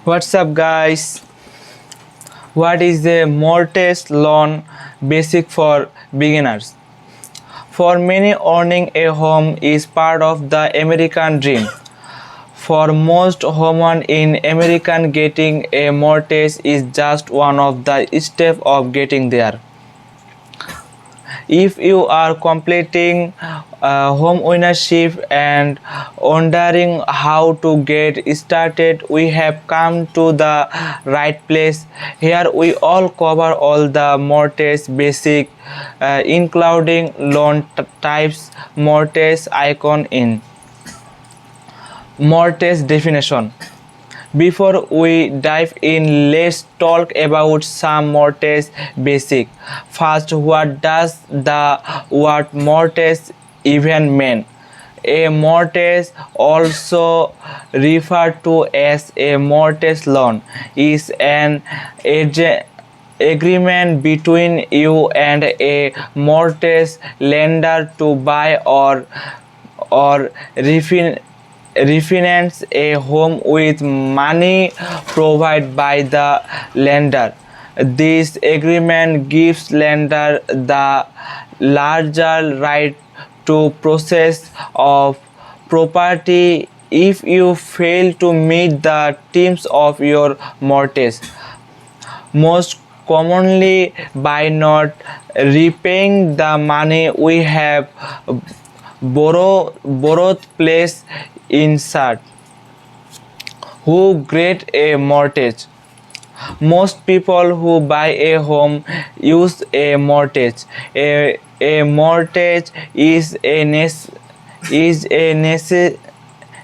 What's up, guys? What is a mortgage loan basic for beginners? For many, owning a home is part of the American dream. For most homeowners in America, getting a mortgage is just one of the steps of getting there. If you are completing home ownership and wondering how to get started, we have come to the right place. Here we all cover all the mortgage basic, including loan types, mortgage icon in mortgage definition. Before we dive in, let's talk about some mortgage basic. First, what does the word mortgage even mean? A mortgage, also referred to as a mortgage loan, is an agreement between you and a mortgage lender to buy or refinance a home with money provided by the lender. This agreement gives lender the larger right to process of property if you fail to meet the terms of your mortgage, most commonly by not repaying the money we have borrowed. Place insert who get a mortgage. Most people who buy a home use a mortgage. A mortgage is a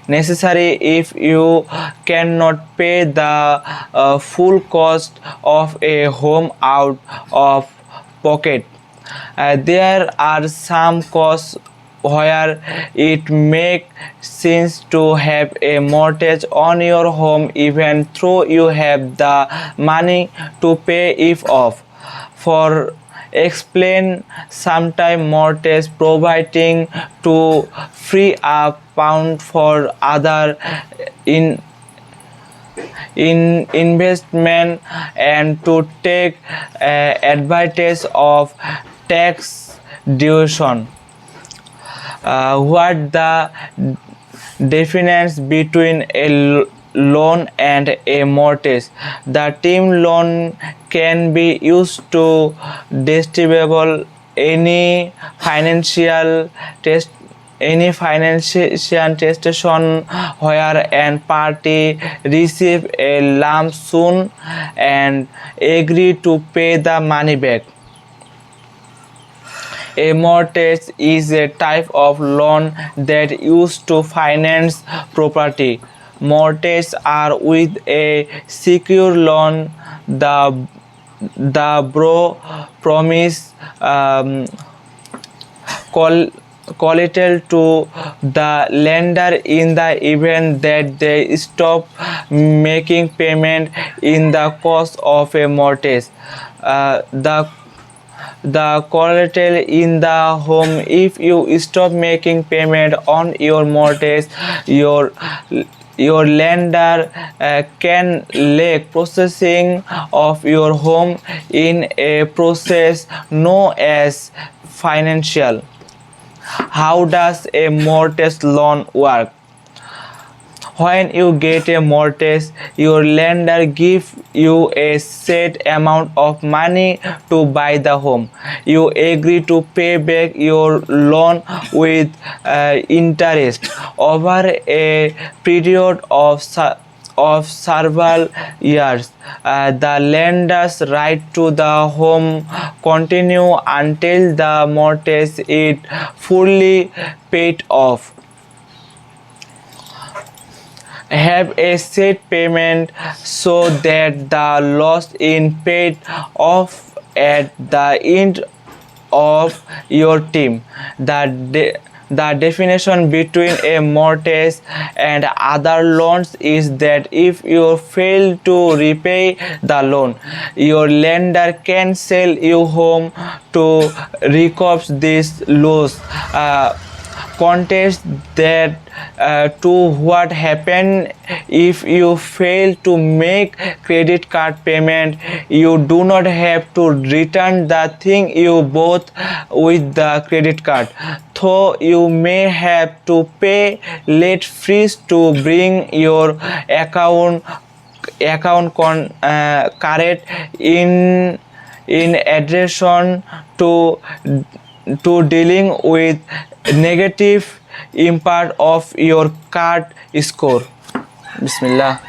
necessary if you cannot pay the full cost of a home out of pocket. There are some costs where it makes sense to have a mortgage on your home even though you have the money to pay it off. For explain, sometime mortgage providing to free up pound for other in investment and to take advantage of tax deduction. What the difference between a loan and a mortgage? The term loan can be used to distribute any financial testation where an party receive a lump sum and agree to pay the money back. A mortgage is a type of loan that used to finance property. Mortgages are with a secure loan. The promise collateral to the lender in the event that they stop making payment in the course of a mortgage. The collateral in the home. If you stop making payment on your mortgage, your lender can lag processing of your home in a process known as financial. How does a mortgage loan work? When you get a mortgage, your lender gives you a set amount of money to buy the home. You agree to pay back your loan with interest over a period of several years. The lender's right to the home continue until the mortgage is fully paid off. Have a set payment so that the loss is paid off at the end of your term. The definition between a mortgage and other loans is that if you fail to repay the loan, your lender can sell your home to recoup this loss. contest that to what happen if you fail to make credit card payment. You do not have to return the thing you bought with the credit card, though you may have to pay late fees to bring your account correct in addition to dealing with negative impact of your card score. Bismillah.